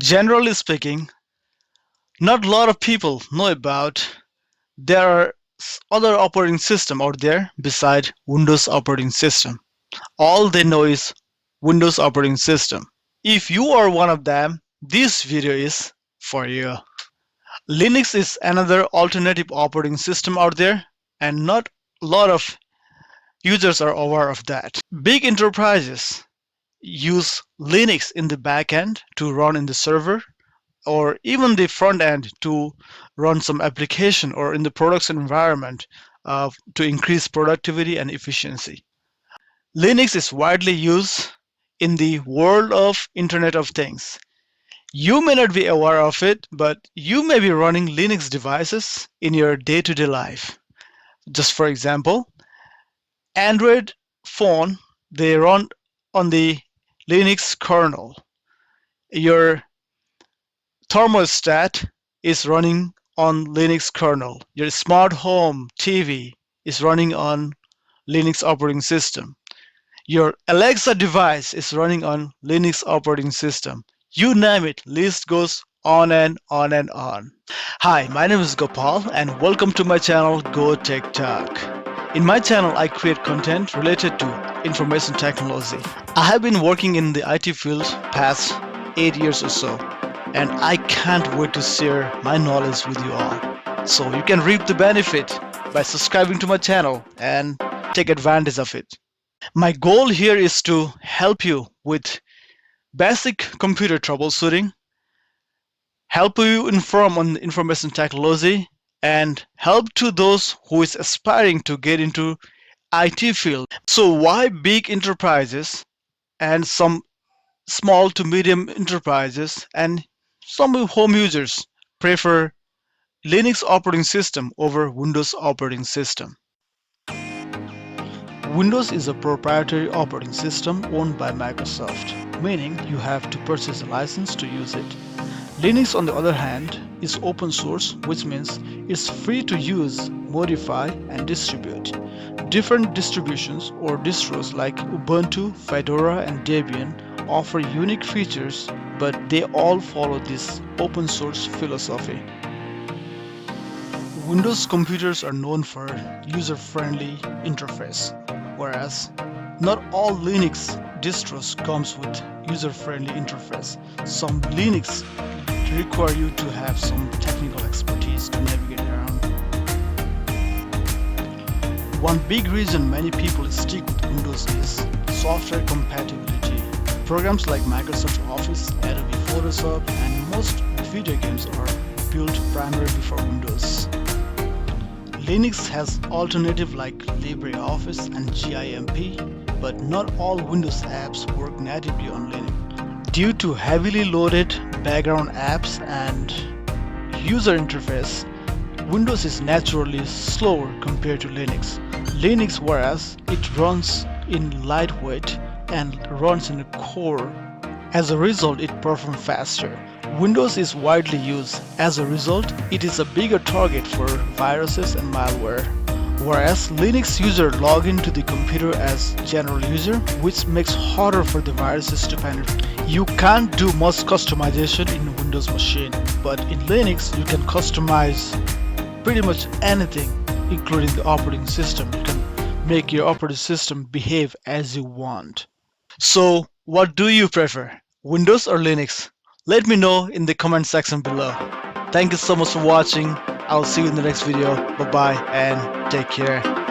Generally speaking, not a lot of people know about there are other operating system out there beside Windows operating system. All they know is Windows operating system. If you are one of them, this video is for you. Linux is another alternative operating system out there, and not a lot of users are aware of that. Big enterprises use Linux in the back end to run in the server, or even the front end to run some application, or in the production environment to increase productivity and efficiency. Linux is widely used in the world of Internet of Things. You may not be aware of it, but you may be running Linux devices in your day-to-day life. Just for example, Android phone, they run on the Linux kernel. Your thermostat is running on Linux kernel. Your smart home TV is running on Linux operating system. Your Alexa device is running on Linux operating system. You name it, list goes on and on and on. Hi, my name is Gopal and welcome to my channel Go Tech Talk. In my channel, I create content related to information technology. I have been working in the IT field past 8 years or so, and I can't wait to share my knowledge with you all. So you can reap the benefit by subscribing to my channel and take advantage of it. My goal here is to help you with basic computer troubleshooting, help you inform on information technology, and help to those who is aspiring to get into IT field. So why big enterprises and some small to medium enterprises and some home users prefer Linux operating system over Windows operating system? Windows is a proprietary operating system owned by Microsoft, meaning you have to purchase a license to use it. Linux, on the other hand, is open source, which means it's free to use, modify, and distribute. Different distributions or distros like Ubuntu, Fedora, and Debian offer unique features, but they all follow this open source philosophy. Windows computers are known for user-friendly interface, whereas not all Linux distros comes with user-friendly interface. Some Linux require you to have some technical expertise to navigate around. One big reason many people stick with Windows is software compatibility. Programs like Microsoft Office, Adobe Photoshop, and most video games are built primarily for Windows. Linux has alternatives like LibreOffice and GIMP, but not all Windows apps work natively on Linux. Due to heavily loaded background apps and user interface, Windows is naturally slower compared to Linux. Linux, whereas it runs in lightweight and runs in a core, as a result it performs faster. Windows is widely used. As a result, it is a bigger target for viruses and malware. Whereas Linux users log into the computer as general user, which makes harder for the viruses to penetrate. You can't do much customization in Windows machine, but in Linux you can customize pretty much anything, including the operating system. You can make your operating system behave as you want. So, what do you prefer, Windows or Linux? Let me know in the comment section below. Thank you so much for watching. I'll see you in the next video. Bye bye and take care.